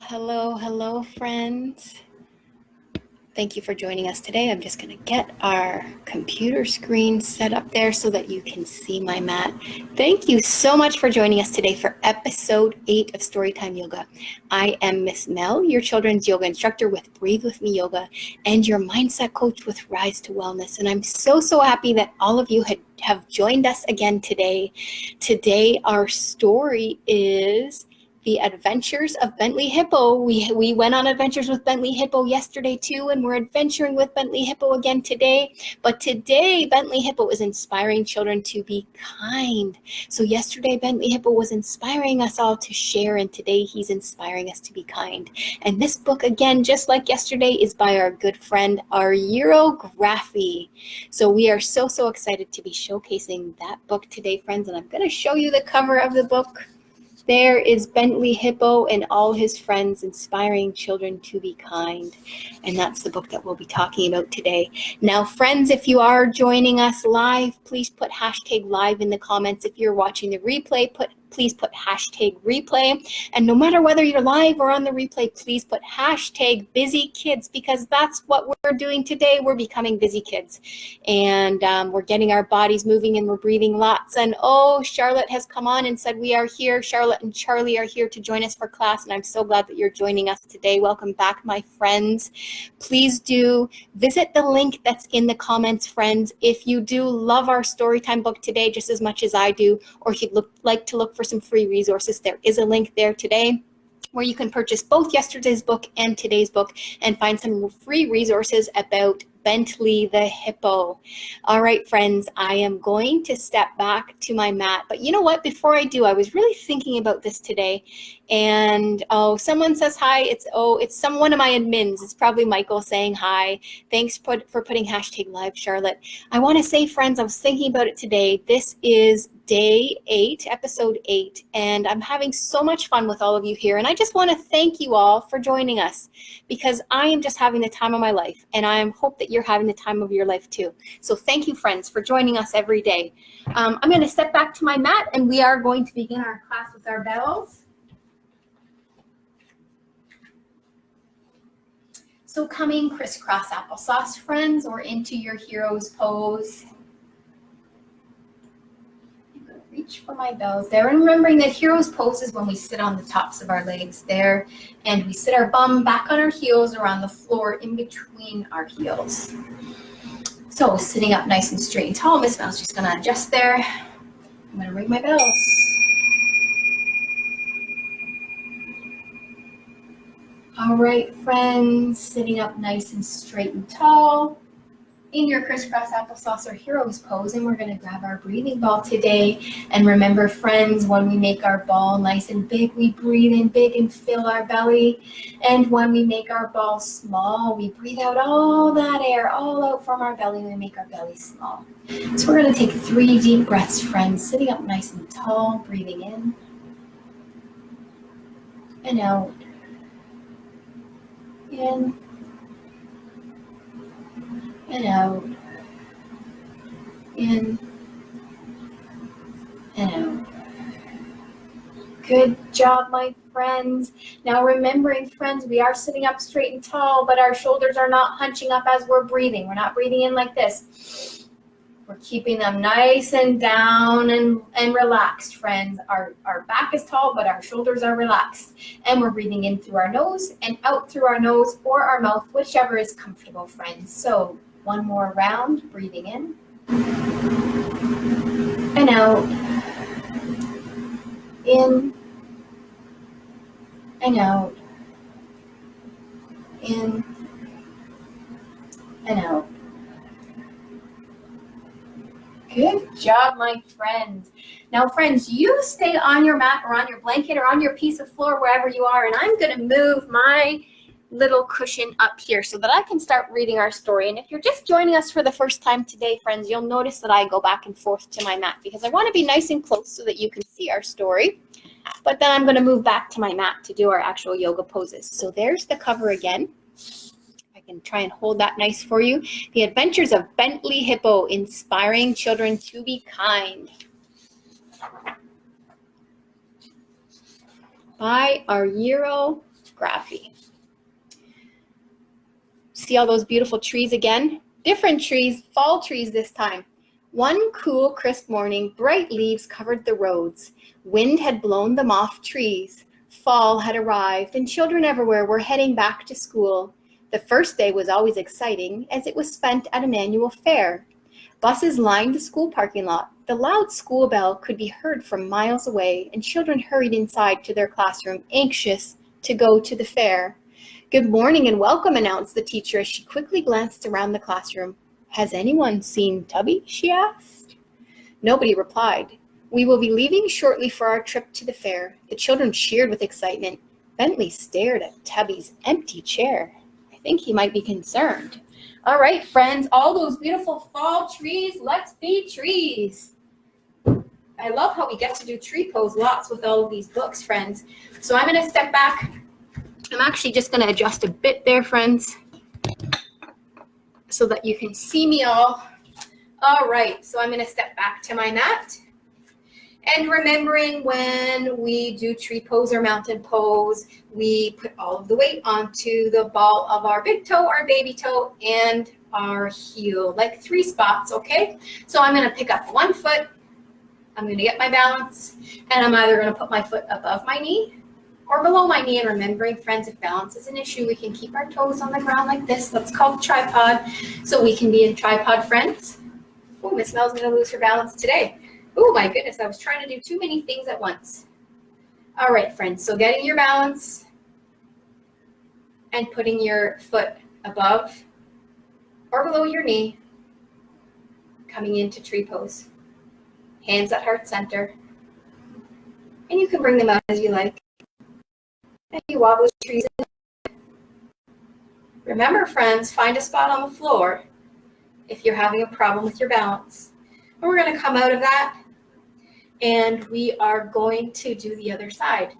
Hello, friends. Thank you for joining us today. I'm just going to get our computer screen set up there so that you can see my mat. Thank you so much for joining us today for episode 8 of Storytime Yoga. I am Miss Mel, your children's yoga instructor with Breathe With Me Yoga and your mindset coach with Rise to Wellness. And I'm so happy that all of you have joined us again today. Today, our story is The Adventures of Bentley Hippo. We went on adventures with Bentley Hippo yesterday too, and we're adventuring with Bentley Hippo again today. But today, Bentley Hippo is inspiring children to be kind. So yesterday, Bentley Hippo was inspiring us all to share, and today he's inspiring us to be kind. And this book, again, just like yesterday, is by our good friend Argyro Graphy. So we are so excited to be showcasing that book today, friends, and I'm going to show you the cover of the book. There is Bentley Hippo and all his friends inspiring children to be kind. And that's the book that we'll be talking about today. Now, friends, if you are joining us live, please put hashtag live in the comments. If you're watching the replay, please put hashtag replay. And no matter whether you're live or on the replay, please put hashtag busy kids, because that's what we're doing today. We're becoming busy kids. And we're getting our bodies moving and we're breathing lots. And oh, Charlotte has come on and said we are here. Charlotte and Charlie are here to join us for class. And I'm so glad that you're joining us today. Welcome back, my friends. Please do visit the link that's in the comments, friends. If you do love our Storytime book today just as much as I do, or if you'd like to look for some free resources, there is a link there today where you can purchase both yesterday's book and today's book and find some free resources about Bentley the Hippo. All right, friends, I am going to step back to my mat. But you know what? Before I do, I was really thinking about this today. And someone says hi. It's one of my admins. It's probably Michael saying hi. Thanks for putting hashtag live, Charlotte. I want to say, friends, I was thinking about it today. This is day 8, episode 8, and I'm having so much fun with all of you here. And I just want to thank you all for joining us, because I am just having the time of my life, and I hope that you're having the time of your life too. So thank you, friends, for joining us every day. I'm going to step back to my mat, and we are going to begin our class with our bells. So coming crisscross applesauce, friends, or into your hero's pose. I'm going to reach for my bells there, and remembering that hero's pose is when we sit on the tops of our legs there, and we sit our bum back on our heels or on the floor in between our heels. So sitting up nice and straight and tall. Miss Mel's just going to adjust there. I'm going to ring my bells. All right, friends, sitting up nice and straight and tall in your crisscross applesauce or hero's pose, and we're going to grab our breathing ball today. And remember, friends, when we make our ball nice and big, we breathe in big and fill our belly. And when we make our ball small, we breathe out all that air all out from our belly, and we make our belly small. So we're going to take 3 deep breaths, friends, sitting up nice and tall, breathing in and out. In and out, in and out. Good job, my friends. Now remembering, friends, we are sitting up straight and tall, but our shoulders are not hunching up as we're breathing. We're not breathing in like this. We're keeping them nice and down and relaxed, friends. Our back is tall, but our shoulders are relaxed. And we're breathing in through our nose and out through our nose or our mouth, whichever is comfortable, friends. So one more round, breathing in and out, in and out, in and out. Good job, my friends. Now, friends, you stay on your mat or on your blanket or on your piece of floor, wherever you are, and I'm going to move my little cushion up here so that I can start reading our story. And if you're just joining us for the first time today, friends, you'll notice that I go back and forth to my mat because I want to be nice and close so that you can see our story. But then I'm going to move back to my mat to do our actual yoga poses. So there's the cover again. I can try and hold that nice for you. The Adventures of Bentley Hippo, inspiring children to be kind. By Argyro Graphy. See all those beautiful trees again? Different trees, fall trees this time. One cool, crisp morning, bright leaves covered the roads. Wind had blown them off trees. Fall had arrived, and children everywhere were heading back to school. The first day was always exciting, as it was spent at an annual fair. Buses lined the school parking lot. The loud school bell could be heard from miles away, and children hurried inside to their classroom, anxious to go to the fair. "Good morning and welcome," announced the teacher as she quickly glanced around the classroom. "Has anyone seen Tubby?" she asked. Nobody replied. "We will be leaving shortly for our trip to the fair." The children cheered with excitement. Bentley stared at Tubby's empty chair. I think he might be concerned. All right, friends, all those beautiful fall trees, let's be trees. I love how we get to do tree pose lots with all of these books, friends. So I'm going to step back. I'm actually just going to adjust a bit there, friends, so that you can see me all. All right, so I'm going to step back to my mat. And remembering when we do tree pose or mountain pose, we put all of the weight onto the ball of our big toe, our baby toe, and our heel, like 3 spots, okay? So I'm going to pick up one foot. I'm going to get my balance, and I'm either going to put my foot above my knee or below my knee. And remembering, friends, if balance is an issue, we can keep our toes on the ground like this. That's called tripod, so we can be in tripod, friends. Oh, Miss Mel's going to lose her balance today. Oh, my goodness, I was trying to do too many things at once. All right, friends, so getting your balance and putting your foot above or below your knee, coming into tree pose. Hands at heart center. And you can bring them out as you like. And you wobble trees. Remember, friends, find a spot on the floor if you're having a problem with your balance. And we're going to come out of that, and we are going to do the other side.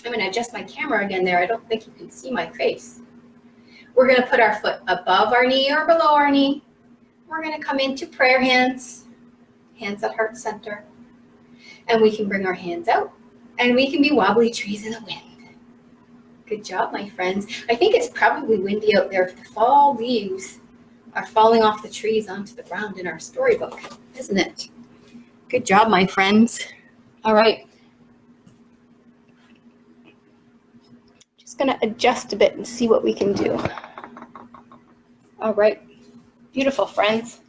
I'm going to adjust my camera again there. I don't think you can see my face. We're going to put our foot above our knee or below our knee. We're going to come into prayer hands, hands at heart center. And we can bring our hands out, and we can be wobbly trees in the wind. Good job, my friends. I think it's probably windy out there if the fall leaves are falling off the trees onto the ground in our storybook, isn't it? Good job, my friends. All right. Just going to adjust a bit and see what we can do. All right. Beautiful, friends.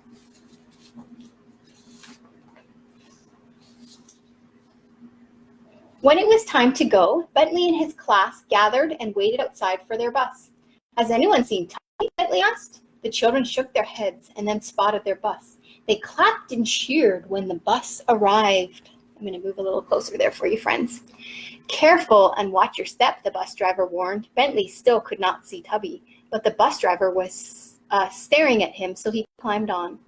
When it was time to go, Bentley and his class gathered and waited outside for their bus. "Has anyone seen Tubby?" Bentley asked. The children shook their heads and then spotted their bus. They clapped and cheered when the bus arrived. I'm going to move a little closer there for you, friends. "Careful and watch your step," the bus driver warned. Bentley still could not see Tubby, but the bus driver was staring at him, so he climbed on.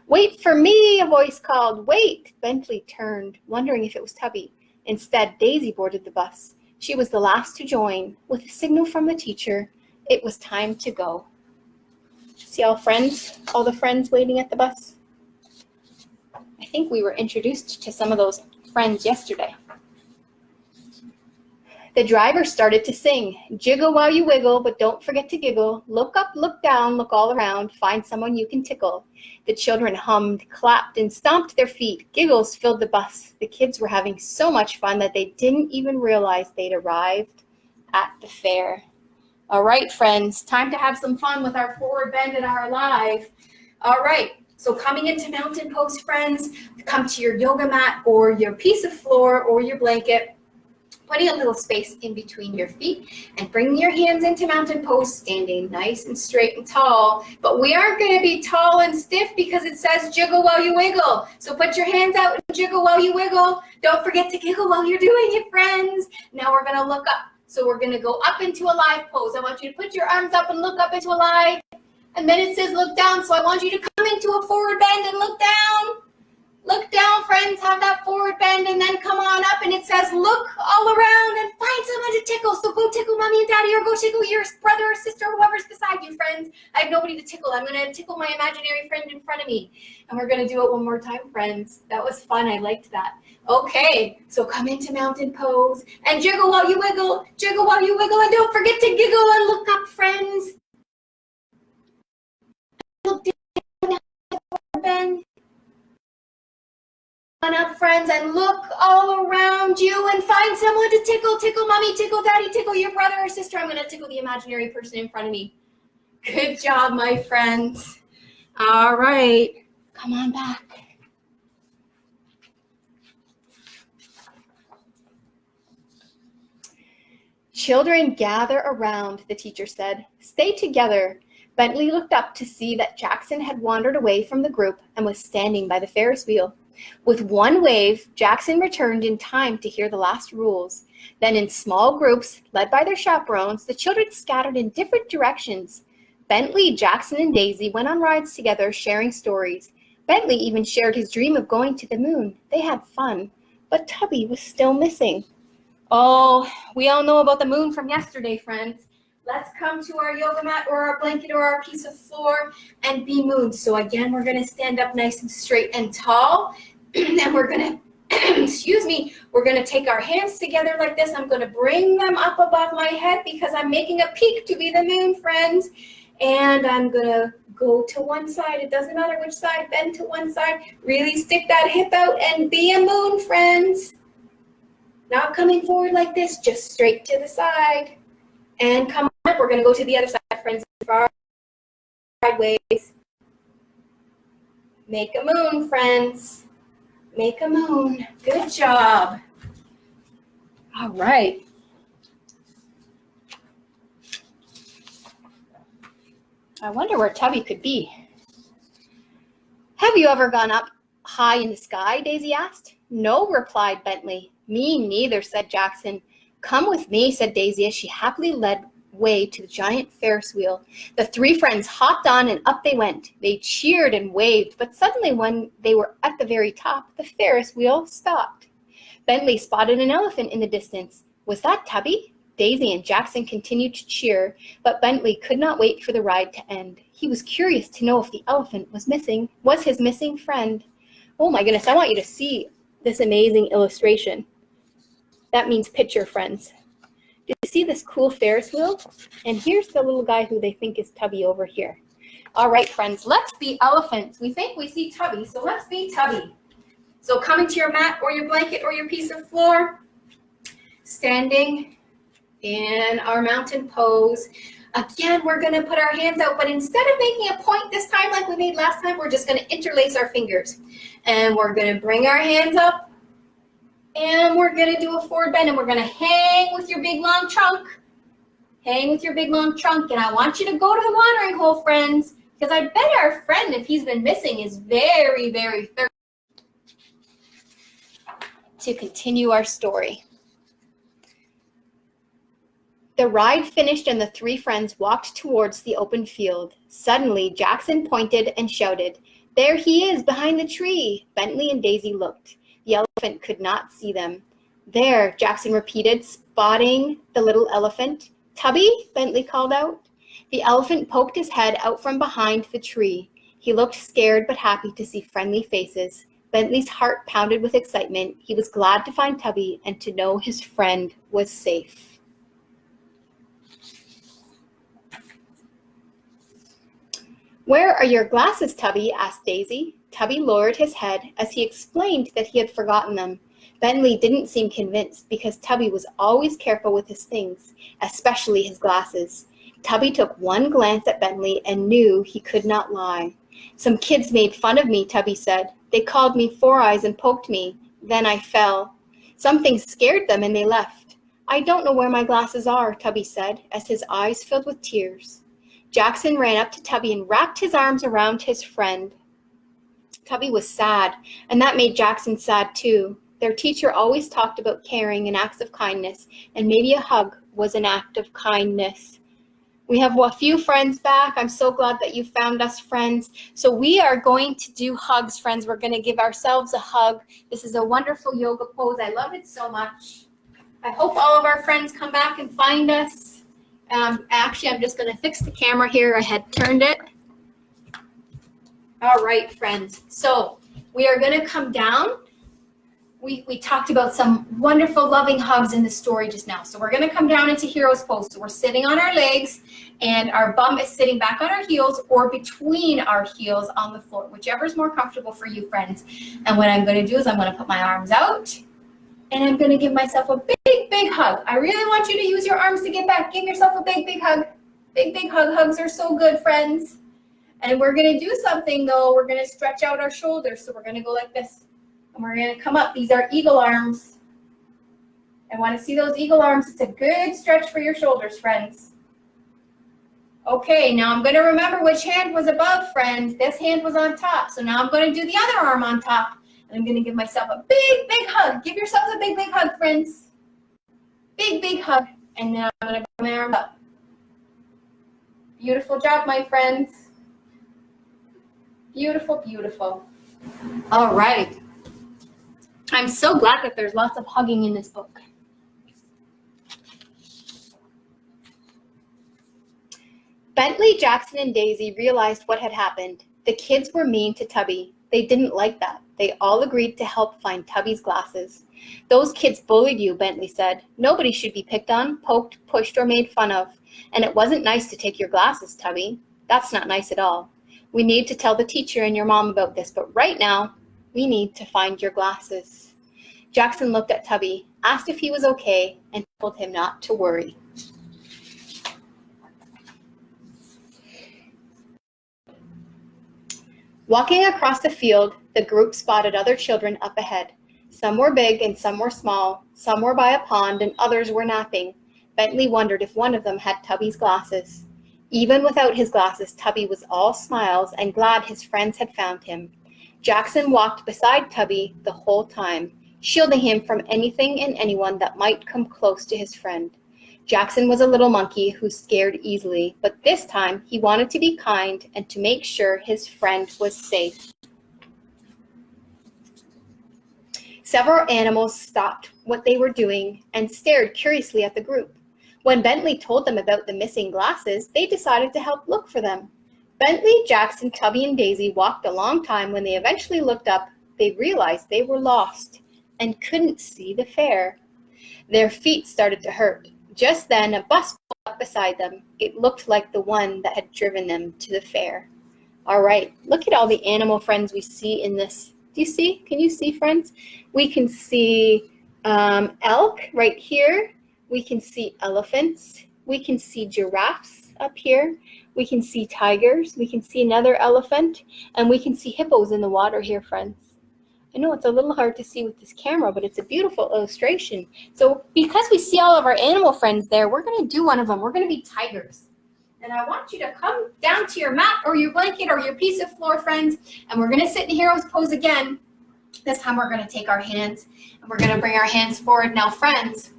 "Wait for me," a voice called. "Wait!" Bentley turned, wondering if it was Tubby. Instead, Daisy boarded the bus. She was the last to join. With a signal from the teacher, it was time to go. See all the friends waiting at the bus? I think we were introduced to some of those friends yesterday. The driver started to sing, "Jiggle while you wiggle, but don't forget to giggle. Look up, look down, look all around. Find someone you can tickle." The children hummed, clapped, and stomped their feet. Giggles filled the bus. The kids were having so much fun that they didn't even realize they'd arrived at the fair. All right, friends, time to have some fun with our forward bend and our alive. All right, so coming into mountain pose, friends, come to your yoga mat or your piece of floor or your blanket, putting a little space in between your feet and bringing your hands into mountain pose, standing nice and straight and tall. But we aren't going to be tall and stiff because it says jiggle while you wiggle. So put your hands out and jiggle while you wiggle. Don't forget to giggle while you're doing it, friends. Now we're going to look up. So we're going to go up into a live pose. I want you to put your arms up and look up into a live. And then it says look down. So I want you to come into a forward bend and look down. Look down, friends, have that forward bend, and then come on up, and it says look all around and find someone to tickle. So go tickle mommy and daddy, or go tickle your brother or sister, whoever's beside you, friends. I have nobody to tickle. I'm going to tickle my imaginary friend in front of me. And we're going to do it one more time, friends. That was fun. I liked that. Okay, so come into mountain pose and jiggle while you wiggle, and don't forget to giggle and look up, friends. Look down, bend. Up, friends, and look all around you and find someone to tickle. Tickle mommy, tickle daddy, tickle your brother or sister. I'm going to tickle the imaginary person in front of me. Good job, my friends. All right, come on back. Children, gather around, the teacher said. Stay together. Bentley looked up to see that Jackson had wandered away from the group and was standing by the Ferris wheel. With one wave, Jackson returned in time to hear the last rules. Then in small groups, led by their chaperones, the children scattered in different directions. Bentley, Jackson, and Daisy went on rides together, sharing stories. Bentley even shared his dream of going to the moon. They had fun, but Tubby was still missing. Oh, we all know about the moon from yesterday, friends. Let's come to our yoga mat or our blanket or our piece of floor and be mooned. So again, we're going to stand up nice and straight and tall. And we're going to, we're going to take our hands together like this. I'm going to bring them up above my head because I'm making a peak to be the moon, friends. And I'm going to go to one side. It doesn't matter which side, bend to one side. Really stick that hip out and be a moon, friends. Not coming forward like this, just straight to the side. And come on up. We're going to go to the other side, friends. Sideways. Make a moon, friends. Make a moon. Good job. All right. I wonder where Tubby could be. Have you ever gone up high in the sky? Daisy asked. No, replied Bentley. Me neither, said Jackson. Come with me, said Daisy as she happily led way to the giant Ferris wheel. The three friends hopped on and up they went. They cheered and waved, but suddenly when they were at the very top, the Ferris wheel stopped. Bentley spotted an elephant in the distance. Was that Tubby? Daisy and Jackson continued to cheer, but Bentley could not wait for the ride to end. He was curious to know if the elephant was his missing friend. Oh my goodness, I want you to see this amazing illustration. That means picture, friends. Do you see this cool Ferris wheel? And here's the little guy who they think is Tubby over here. All right, friends, let's be elephants. We think we see Tubby, so let's be Tubby. So come into your mat or your blanket or your piece of floor, standing in our mountain pose. Again, we're going to put our hands out, but instead of making a point this time like we made last time, we're just going to interlace our fingers. And we're going to bring our hands up. And we're going to do a forward bend, and we're going to hang with your big, long trunk. Hang with your big, long trunk. And I want you to go to the watering hole, friends, because I bet our friend, if he's been missing, is very, very thirsty. To continue our story. The ride finished, and the three friends walked towards the open field. Suddenly, Jackson pointed and shouted, "There he is, behind the tree!" Bentley and Daisy looked. The elephant could not see them. "There," Jackson repeated, spotting the little elephant. "Tubby?" Bentley called out. The elephant poked his head out from behind the tree. He looked scared but happy to see friendly faces. Bentley's heart pounded with excitement. He was glad to find Tubby and to know his friend was safe. "Where are your glasses, Tubby?" asked Daisy. Tubby lowered his head as he explained that he had forgotten them. Bentley didn't seem convinced because Tubby was always careful with his things, especially his glasses. Tubby took one glance at Bentley and knew he could not lie. "Some kids made fun of me," Tubby said. "They called me Four Eyes and poked me. Then I fell. Something scared them and they left. I don't know where my glasses are," Tubby said as his eyes filled with tears. Jackson ran up to Tubby and wrapped his arms around his friend. Tubby was sad, and that made Jackson sad too. Their teacher always talked about caring and acts of kindness, and maybe a hug was an act of kindness. We have a few friends back. I'm so glad that you found us, friends. So we are going to do hugs, friends. We're going to give ourselves a hug. This is a wonderful yoga pose. I love it so much. I hope all of our friends come back and find us. Actually, I'm just going to fix the camera here. I had turned it. All right, friends. So we are going to come down. We talked about some wonderful, loving hugs in the story just now. So we're going to come down into hero's pose. So we're sitting on our legs, and our bum is sitting back on our heels or between our heels on the floor, whichever is more comfortable for you, friends. And what I'm going to do is I'm going to put my arms out, and I'm going to give myself a big, big hug. I really want you to use your arms to get back. Give yourself a big, big hug. Big, big hug. Hugs are so good, friends. And we're going to do something, though. We're going to stretch out our shoulders. So we're going to go like this. And we're going to come up. These are eagle arms. I want to see those eagle arms. It's a good stretch for your shoulders, friends. Okay, now I'm going to remember which hand was above, friends. This hand was on top. So now I'm going to do the other arm on top. And I'm going to give myself a big, big hug. Give yourselves a big, big hug, friends. Big, big hug. And now I'm going to bring my arm up. Beautiful job, my friends. Beautiful, beautiful. All right. I'm so glad that there's lots of hugging in this book. Bentley, Jackson, and Daisy realized what had happened. The kids were mean to Tubby. They didn't like that. They all agreed to help find Tubby's glasses. Those kids bullied you, Bentley said. Nobody should be picked on, poked, pushed, or made fun of. And it wasn't nice to take your glasses, Tubby. That's not nice at all. We need to tell the teacher and your mom about this, but right now, we need to find your glasses. Jackson looked at Tubby, asked if he was okay, and told him not to worry. Walking across the field, the group spotted other children up ahead. Some were big and some were small. Some were by a pond and others were napping. Bentley wondered if one of them had Tubby's glasses. Even without his glasses, Tubby was all smiles and glad his friends had found him. Jackson walked beside Tubby the whole time, shielding him from anything and anyone that might come close to his friend. Jackson was a little monkey who scared easily, but this time he wanted to be kind and to make sure his friend was safe. Several animals stopped what they were doing and stared curiously at the group. When Bentley told them about the missing glasses, they decided to help look for them. Bentley, Jackson, Tubby, and Daisy walked a long time. When they eventually looked up, they realized they were lost and couldn't see the fair. Their feet started to hurt. Just then, a bus pulled up beside them. It looked like the one that had driven them to the fair. All right, look at all the animal friends we see in this. Do you see? Can you see, friends? We can see elk right here. We can see elephants. We can see giraffes up here. We can see tigers. We can see another elephant. And we can see hippos in the water here, friends. I know it's a little hard to see with this camera, but it's a beautiful illustration. So because we see all of our animal friends there, we're going to do one of them. We're going to be tigers. And I want you to come down to your mat or your blanket or your piece of floor, friends, and we're going to sit in hero's pose again. This time we're going to take our hands and we're going to bring our hands forward. Now, friends,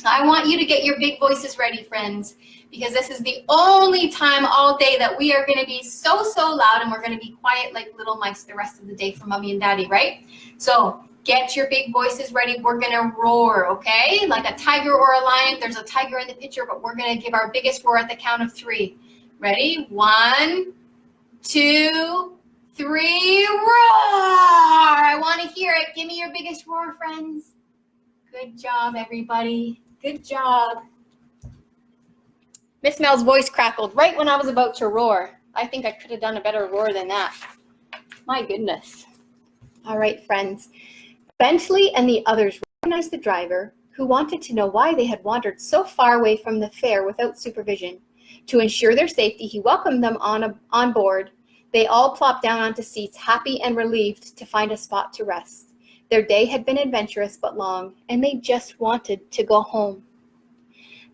I want you to get your big voices ready, friends, because this is the only time all day that we are going to be so loud, and we're going to be quiet like little mice the rest of the day for mommy and daddy, right? So get your big voices ready. We're going to roar, okay? Like a tiger or a lion. There's a tiger in the picture, but we're going to give our biggest roar at the count of 3. Ready? 1, 2, 3, roar! I want to hear it. Give me your biggest roar, friends. Good job, everybody. Good job. Miss Mel's voice crackled right when I was about to roar. I think I could have done a better roar than that. My goodness. All right, friends. Bentley and the others recognized the driver, who wanted to know why they had wandered so far away from the fair without supervision. To ensure their safety, he welcomed them on board. They all plopped down onto seats, happy and relieved to find a spot to rest. Their day had been adventurous but long, and they just wanted to go home.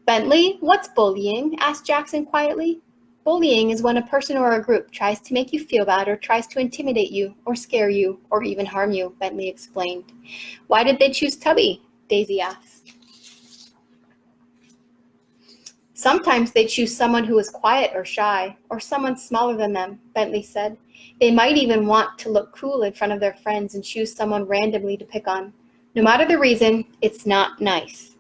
Bentley, what's bullying? Asked Jackson quietly. Bullying is when a person or a group tries to make you feel bad or tries to intimidate you or scare you or even harm you, Bentley explained. Why did they choose Tubby? Daisy asked. Sometimes they choose someone who is quiet or shy, or someone smaller than them, Bentley said. They might even want to look cool in front of their friends and choose someone randomly to pick on. No matter the reason, it's not nice.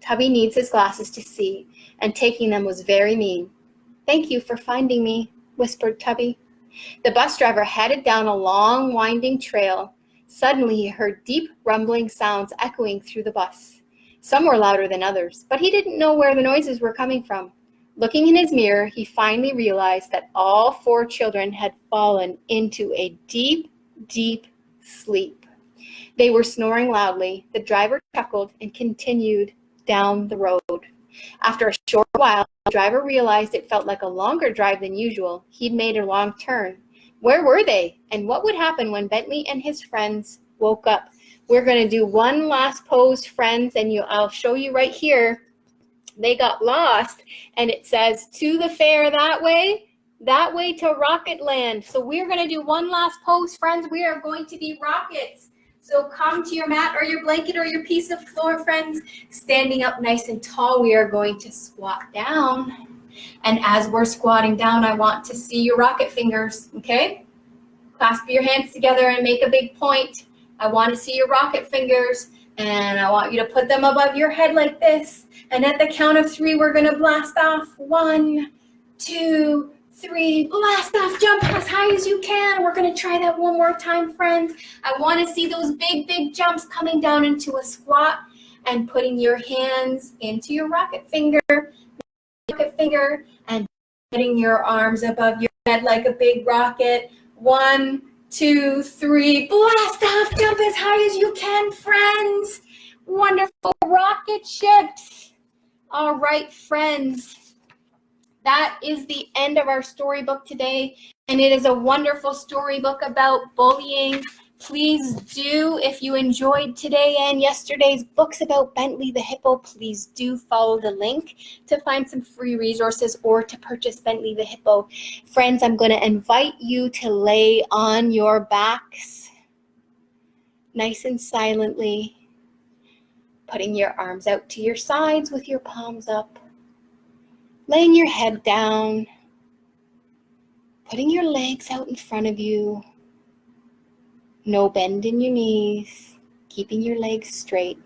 Tubby needs his glasses to see, and taking them was very mean. "Thank you for finding me," whispered Tubby. The bus driver headed down a long, winding trail. Suddenly he heard deep, rumbling sounds echoing through the bus. Some were louder than others, but he didn't know where the noises were coming from. Looking in his mirror, he finally realized that all 4 children had fallen into a deep, deep sleep. They were snoring loudly. The driver chuckled and continued down the road. After a short while, the driver realized it felt like a longer drive than usual. He'd made a long turn. Where were they? And what would happen when Bentley and his friends woke up? We're going to do one last pose, friends, and I'll show you right here. They got lost, and it says, "To the fair that way to Rocket Land." So we're going to do one last pose, friends. We are going to be rockets. So come to your mat or your blanket or your piece of floor, friends. Standing up nice and tall, we are going to squat down. And as we're squatting down, I want to see your rocket fingers, okay? Clasp your hands together and make a big point. I want to see your rocket fingers, and I want you to put them above your head like this. And at the count of 3, we're going to blast off. 1, 2, 3, blast off, jump as high as you can. We're going to try that one more time, friends. I want to see those big, big jumps coming down into a squat and putting your hands into your rocket finger, and putting your arms above your head like a big rocket. 1, 2, 3, blast off, jump as high as you can, friends. Wonderful rocket ships. All right, friends. That is the end of our storybook today, and it is a wonderful storybook about bullying. Please do, if you enjoyed today and yesterday's books about Bentley the Hippo, please do follow the link to find some free resources or to purchase Bentley the Hippo. Friends, I'm going to invite you to lay on your backs, nice and silently, putting your arms out to your sides with your palms up, laying your head down, putting your legs out in front of you. No bend in your knees, keeping your legs straight.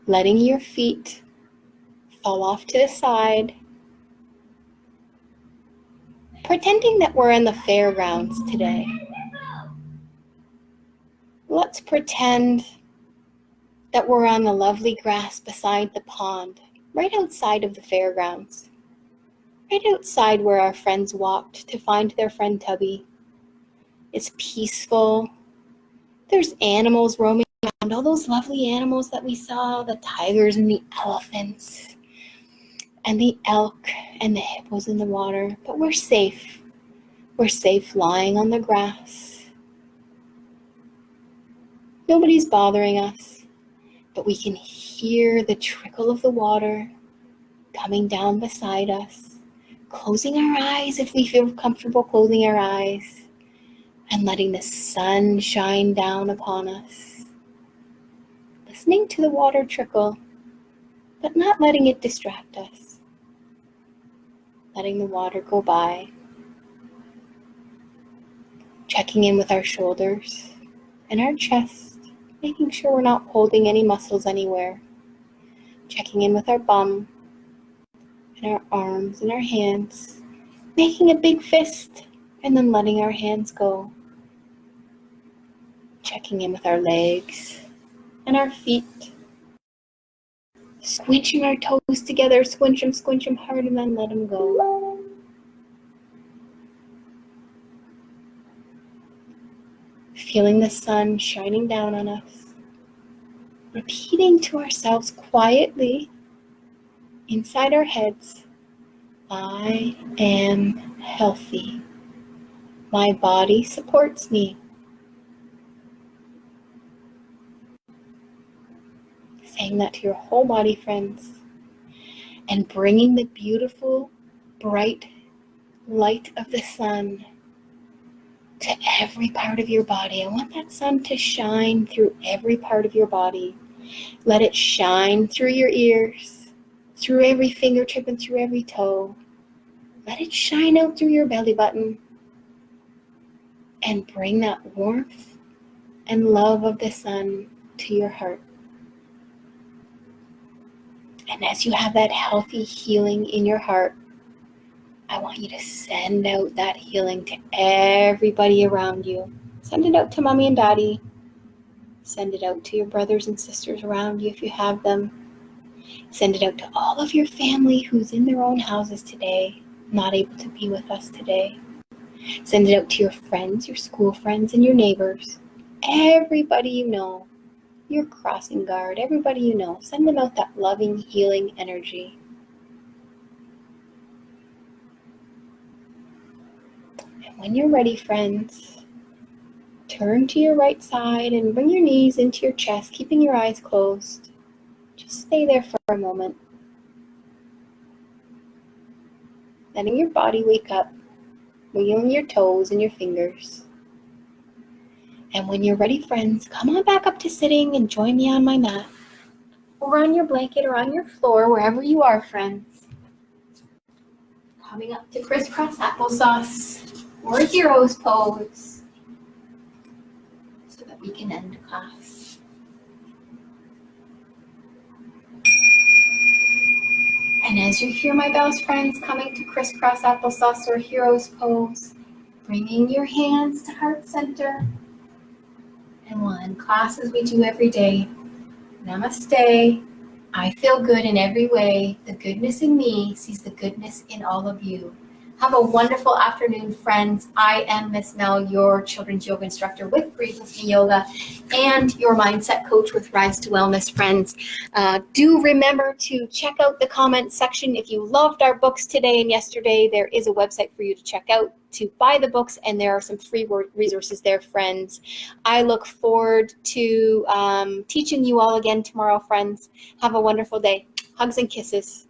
Letting your feet fall off to the side. Pretending that we're in the fairgrounds today. Let's pretend that we're on the lovely grass beside the pond, right outside of the fairgrounds. Right outside where our friends walked to find their friend Tubby. It's peaceful. There's animals roaming around, all those lovely animals that we saw, the tigers and the elephants and the elk and the hippos in the water. But we're safe. We're safe lying on the grass. Nobody's bothering us, but we can hear the trickle of the water coming down beside us, closing our eyes if we feel comfortable closing our eyes, and letting the sun shine down upon us. Listening to the water trickle, but not letting it distract us. Letting the water go by. Checking in with our shoulders and our chest, making sure we're not holding any muscles anywhere. Checking in with our bum and our arms and our hands, making a big fist and then letting our hands go. Checking in with our legs and our feet. Squinching our toes together, squinch them hard, and then let them go. Feeling the sun shining down on us. Repeating to ourselves quietly inside our heads, I am healthy. My body supports me. Saying that to your whole body, friends. And bringing the beautiful, bright light of the sun to every part of your body. I want that sun to shine through every part of your body. Let it shine through your ears. through every fingertip and through every toe. Let it shine out through your belly button and bring that warmth and love of the sun to your heart. And as you have that healthy healing in your heart, I want you to send out that healing to everybody around you. Send it out to mommy and daddy. Send it out to your brothers and sisters around you if you have them. Send it out to all of your family who's in their own houses today, not able to be with us today. Send it out to your friends, your school friends, and your neighbors. Everybody you know, your crossing guard, everybody you know. Send them out that loving, healing energy. And when you're ready, friends, turn to your right side and bring your knees into your chest, keeping your eyes closed. Just stay there for a moment. Letting your body wake up, wiggling your toes and your fingers. And when you're ready, friends, come on back up to sitting and join me on my mat, or on your blanket or on your floor, wherever you are, friends. Coming up to crisscross applesauce or hero's pose so that we can end class. And as you hear my bells, friends, coming to crisscross applesauce or hero's pose, bringing your hands to heart center. And we'll end class as we do every day. Namaste. I feel good in every way. The goodness in me sees the goodness in all of you. Have a wonderful afternoon, friends. I am Miss Mel, your children's yoga instructor with Breathe With Me Yoga and your mindset coach with Rise to Wellness, friends. Do remember to check out the comment section. If you loved our books today and yesterday, there is a website for you to check out to buy the books, and there are some free resources there, friends. I look forward to teaching you all again tomorrow, friends. Have a wonderful day. Hugs and kisses.